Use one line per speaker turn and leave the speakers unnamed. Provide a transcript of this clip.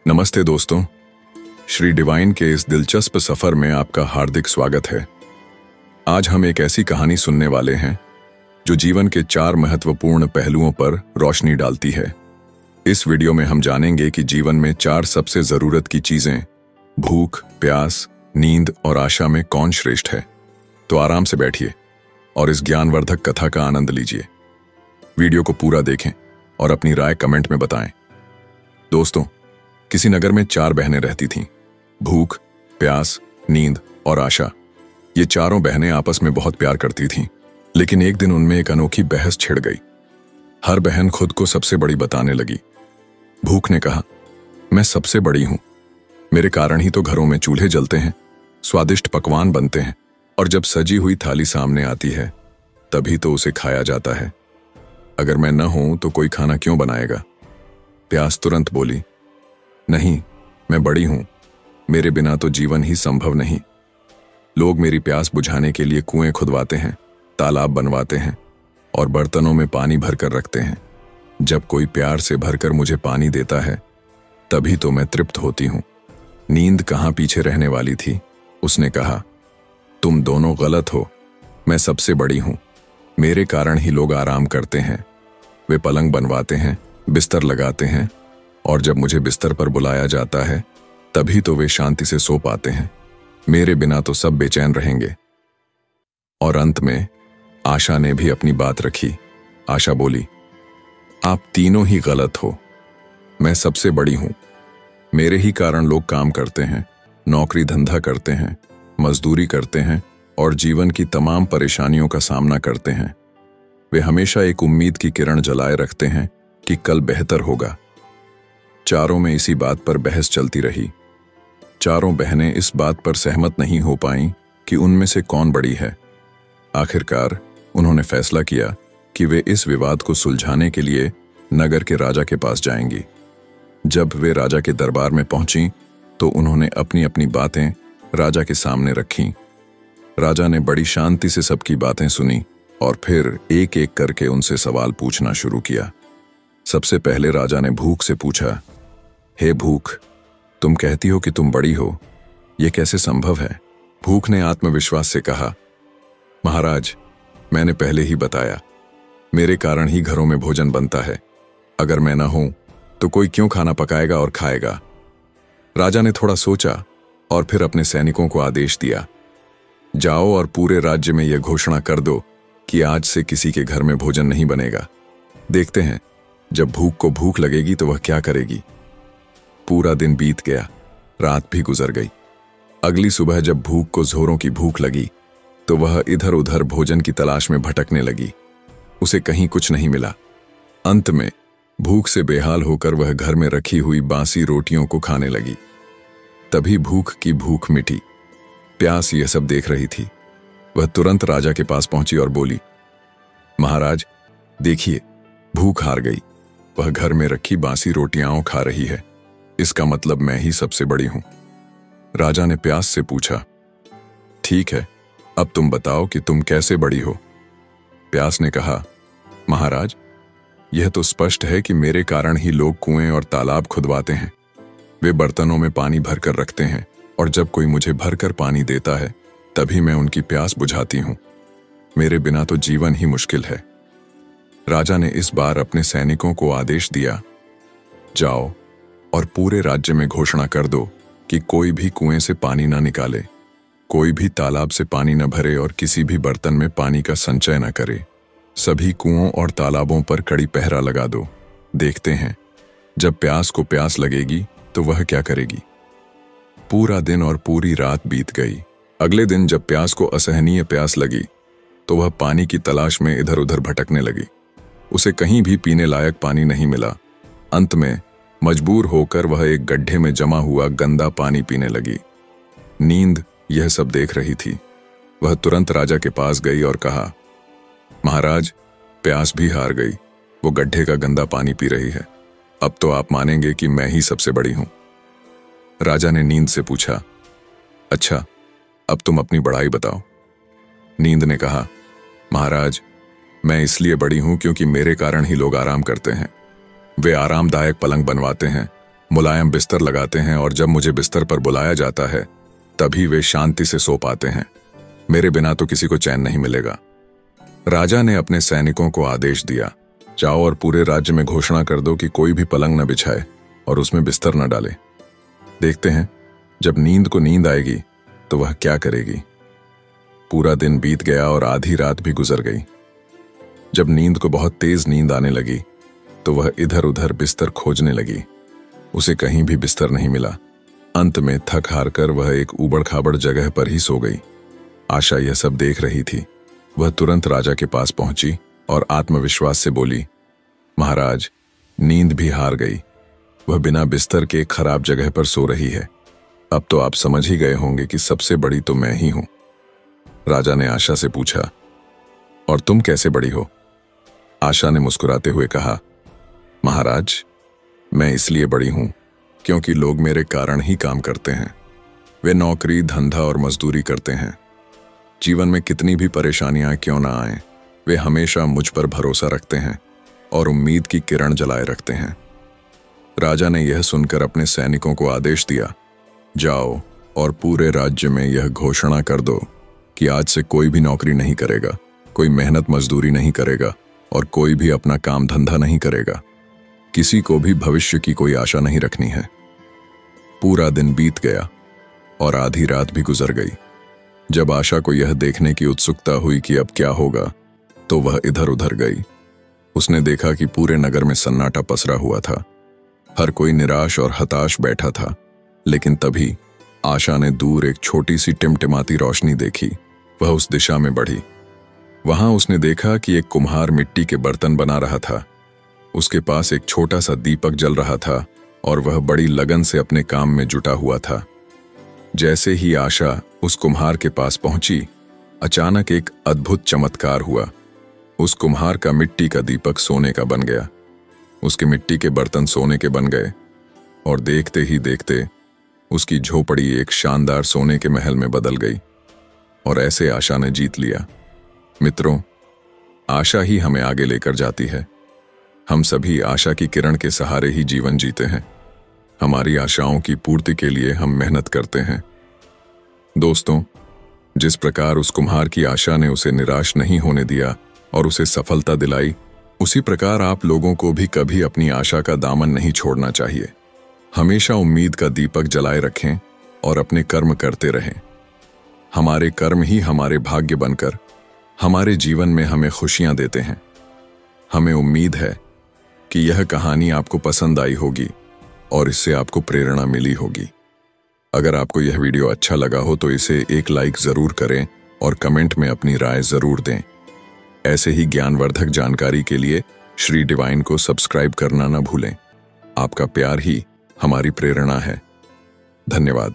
नमस्ते दोस्तों, श्री डिवाइन के इस दिलचस्प सफर में आपका हार्दिक स्वागत है। आज हम एक ऐसी कहानी सुनने वाले हैं जो जीवन के 4 महत्वपूर्ण पहलुओं पर रोशनी डालती है। इस वीडियो में हम जानेंगे कि जीवन में 4 सबसे जरूरत की चीजें भूख, प्यास, नींद और आशा में कौन श्रेष्ठ है। तो आराम से बैठिए और इस ज्ञानवर्धक कथा का आनंद लीजिए। वीडियो को पूरा देखें और अपनी राय कमेंट में बताएं। दोस्तों, किसी नगर में 4 बहनें रहती थीं। भूख, प्यास, नींद और आशा। ये चारों बहनें आपस में बहुत प्यार करती थीं, लेकिन एक दिन उनमें एक अनोखी बहस छिड़ गई। हर बहन खुद को सबसे बड़ी बताने लगी। भूख ने कहा, मैं सबसे बड़ी हूं, मेरे कारण ही तो घरों में चूल्हे जलते हैं, स्वादिष्ट पकवान बनते हैं और जब सजी हुई थाली सामने आती है तभी तो उसे खाया जाता है। अगर मैं न हूं तो कोई खाना क्यों बनाएगा। प्यास तुरंत बोली, नहीं, मैं बड़ी हूं, मेरे बिना तो जीवन ही संभव नहीं। लोग मेरी प्यास बुझाने के लिए कुएं खुदवाते हैं, तालाब बनवाते हैं और बर्तनों में पानी भरकर रखते हैं। जब कोई प्यार से भरकर मुझे पानी देता है तभी तो मैं तृप्त होती हूं। नींद कहां पीछे रहने वाली थी। उसने कहा, तुम दोनों गलत हो, मैं सबसे बड़ी हूं, मेरे कारण ही लोग आराम करते हैं। वे पलंग बनवाते हैं, बिस्तर लगाते हैं और जब मुझे बिस्तर पर बुलाया जाता है तभी तो वे शांति से सो पाते हैं। मेरे बिना तो सब बेचैन रहेंगे। और अंत में आशा ने भी अपनी बात रखी। आशा बोली, आप तीनों ही गलत हो, मैं सबसे बड़ी हूं, मेरे ही कारण लोग काम करते हैं, नौकरी धंधा करते हैं, मजदूरी करते हैं और जीवन की तमाम परेशानियों का सामना करते हैं। वे हमेशा एक उम्मीद की किरण जलाए रखते हैं कि कल बेहतर होगा। चारों में इसी बात पर बहस चलती रही। चारों बहनें इस बात पर सहमत नहीं हो पाईं कि उनमें से कौन बड़ी है। आखिरकार उन्होंने फैसला किया कि वे इस विवाद को सुलझाने के लिए नगर के राजा के पास जाएंगी। जब वे राजा के दरबार में पहुंची तो उन्होंने अपनी अपनी बातें राजा के सामने रखीं। राजा ने बड़ी शांति से सबकी बातें सुनी और फिर एक एक करके उनसे सवाल पूछना शुरू किया। सबसे पहले राजा ने भूख से पूछा, हे भूख, तुम कहती हो कि तुम बड़ी हो, यह कैसे संभव है। भूख ने आत्मविश्वास से कहा, महाराज, मैंने पहले ही बताया, मेरे कारण ही घरों में भोजन बनता है। अगर मैं ना हूं तो कोई क्यों खाना पकाएगा और खाएगा। राजा ने थोड़ा सोचा और फिर अपने सैनिकों को आदेश दिया, जाओ और पूरे राज्य में यह घोषणा कर दो कि आज से किसी के घर में भोजन नहीं बनेगा। देखते हैं जब भूख को भूख लगेगी तो वह क्या करेगी। पूरा दिन बीत गया, रात भी गुजर गई। अगली सुबह जब भूख को जोरों की भूख लगी तो वह इधर उधर भोजन की तलाश में भटकने लगी। उसे कहीं कुछ नहीं मिला। अंत में भूख से बेहाल होकर वह घर में रखी हुई बासी रोटियों को खाने लगी। तभी भूख की भूख मिटी। प्यास यह सब देख रही थी। वह तुरंत राजा के पास पहुंची और बोली, महाराज, देखिए, भूख हार गई। वह घर में रखी बासी रोटियां खा रही है। इसका मतलब मैं ही सबसे बड़ी हूं। राजा ने प्यास से पूछा, ठीक है, अब तुम बताओ कि तुम कैसे बड़ी हो। प्यास ने कहा, महाराज, यह तो स्पष्ट है कि मेरे कारण ही लोग कुएं और तालाब खुदवाते हैं। वे बर्तनों में पानी भरकर रखते हैं और जब कोई मुझे भरकर पानी देता है तभी मैं उनकी प्यास बुझाती हूं। मेरे बिना तो जीवन ही मुश्किल है। राजा ने इस बार अपने सैनिकों को आदेश दिया, जाओ और पूरे राज्य में घोषणा कर दो कि कोई भी कुएं से पानी न निकाले, कोई भी तालाब से पानी न भरे और किसी भी बर्तन में पानी का संचय न करे। सभी कुओं और तालाबों पर कड़ी पहरा लगा दो। देखते हैं जब प्यास को प्यास लगेगी तो वह क्या करेगी। पूरा दिन और पूरी रात बीत गई। अगले दिन जब प्यास को असहनीय प्यास लगी तो वह पानी की तलाश में इधर उधर भटकने लगी। उसे कहीं भी पीने लायक पानी नहीं मिला। अंत में मजबूर होकर वह एक गड्ढे में जमा हुआ गंदा पानी पीने लगी। नींद यह सब देख रही थी। वह तुरंत राजा के पास गई और कहा, महाराज, प्यास भी हार गई, वो गड्ढे का गंदा पानी पी रही है। अब तो आप मानेंगे कि मैं ही सबसे बड़ी हूं। राजा ने नींद से पूछा, अच्छा, अब तुम अपनी बड़ाई बताओ। नींद ने कहा, महाराज, मैं इसलिए बड़ी हूं क्योंकि मेरे कारण ही लोग आराम करते हैं। वे आरामदायक पलंग बनवाते हैं, मुलायम बिस्तर लगाते हैं और जब मुझे बिस्तर पर बुलाया जाता है तभी वे शांति से सो पाते हैं। मेरे बिना तो किसी को चैन नहीं मिलेगा। राजा ने अपने सैनिकों को आदेश दिया, जाओ और पूरे राज्य में घोषणा कर दो कि कोई भी पलंग न बिछाए और उसमें बिस्तर न डाले। देखते हैं जब नींद को नींद आएगी तो वह क्या करेगी। पूरा दिन बीत गया और आधी रात भी गुजर गई। जब नींद को बहुत तेज नींद आने लगी तो वह इधर उधर बिस्तर खोजने लगी। उसे कहीं भी बिस्तर नहीं मिला। अंत में थक हार कर वह एक ऊबड़ खाबड़ जगह पर ही सो गई। आशा यह सब देख रही थी। वह तुरंत राजा के पास पहुंची और आत्मविश्वास से बोली, महाराज, नींद भी हार गई। वह बिना बिस्तर के एक खराब जगह पर सो रही है। अब तो आप समझ ही गए होंगे कि सबसे बड़ी तो मैं ही हूं। राजा ने आशा से पूछा, और तुम कैसे बड़ी हो? आशा ने मुस्कुराते हुए कहा, महाराज, मैं इसलिए बड़ी हूं क्योंकि लोग मेरे कारण ही काम करते हैं। वे नौकरी, धंधा और मजदूरी करते हैं। जीवन में कितनी भी परेशानियां क्यों ना आए, वे हमेशा मुझ पर भरोसा रखते हैं और उम्मीद की किरण जलाए रखते हैं। राजा ने यह सुनकर अपने सैनिकों को आदेश दिया, जाओ और पूरे राज्य में यह घोषणा कर दो कि आज से कोई भी नौकरी नहीं करेगा, कोई मेहनत मजदूरी नहीं करेगा और कोई भी अपना काम धंधा नहीं करेगा। किसी को भी भविष्य की कोई आशा नहीं रखनी है। पूरा दिन बीत गया और आधी रात भी गुजर गई। जब आशा को यह देखने की उत्सुकता हुई कि अब क्या होगा, तो वह इधर उधर गई। उसने देखा कि पूरे नगर में सन्नाटा पसरा हुआ था। हर कोई निराश और हताश बैठा था। लेकिन तभी आशा ने दूर एक छोटी सी टिमटिमाती रोशनी देखी। वह उस दिशा में बढ़ी। वहां उसने देखा कि एक कुम्हार मिट्टी के बर्तन बना रहा था। उसके पास एक छोटा सा दीपक जल रहा था और वह बड़ी लगन से अपने काम में जुटा हुआ था। जैसे ही आशा उस कुम्हार के पास पहुंची, अचानक एक अद्भुत चमत्कार हुआ। उस कुम्हार का मिट्टी का दीपक सोने का बन गया। उसके मिट्टी के बर्तन सोने के बन गए और देखते ही देखते उसकी झोपड़ी एक शानदार सोने के महल में बदल गई। और ऐसे आशा ने जीत लिया। मित्रों, आशा ही हमें आगे लेकर जाती है। हम सभी आशा की किरण के सहारे ही जीवन जीते हैं। हमारी आशाओं की पूर्ति के लिए हम मेहनत करते हैं। दोस्तों, जिस प्रकार उस कुम्हार की आशा ने उसे निराश नहीं होने दिया और उसे सफलता दिलाई, उसी प्रकार आप लोगों को भी कभी अपनी आशा का दामन नहीं छोड़ना चाहिए। हमेशा उम्मीद का दीपक जलाए रखें और अपने कर्म करते रहें। हमारे कर्म ही हमारे भाग्य बनकर हमारे जीवन में हमें खुशियां देते हैं। हमें उम्मीद है कि यह कहानी आपको पसंद आई होगी और इससे आपको प्रेरणा मिली होगी। अगर आपको यह वीडियो अच्छा लगा हो तो इसे एक लाइक जरूर करें और कमेंट में अपनी राय जरूर दें। ऐसे ही ज्ञानवर्धक जानकारी के लिए श्री डिवाइन को सब्सक्राइब करना न भूलें। आपका प्यार ही हमारी प्रेरणा है। धन्यवाद।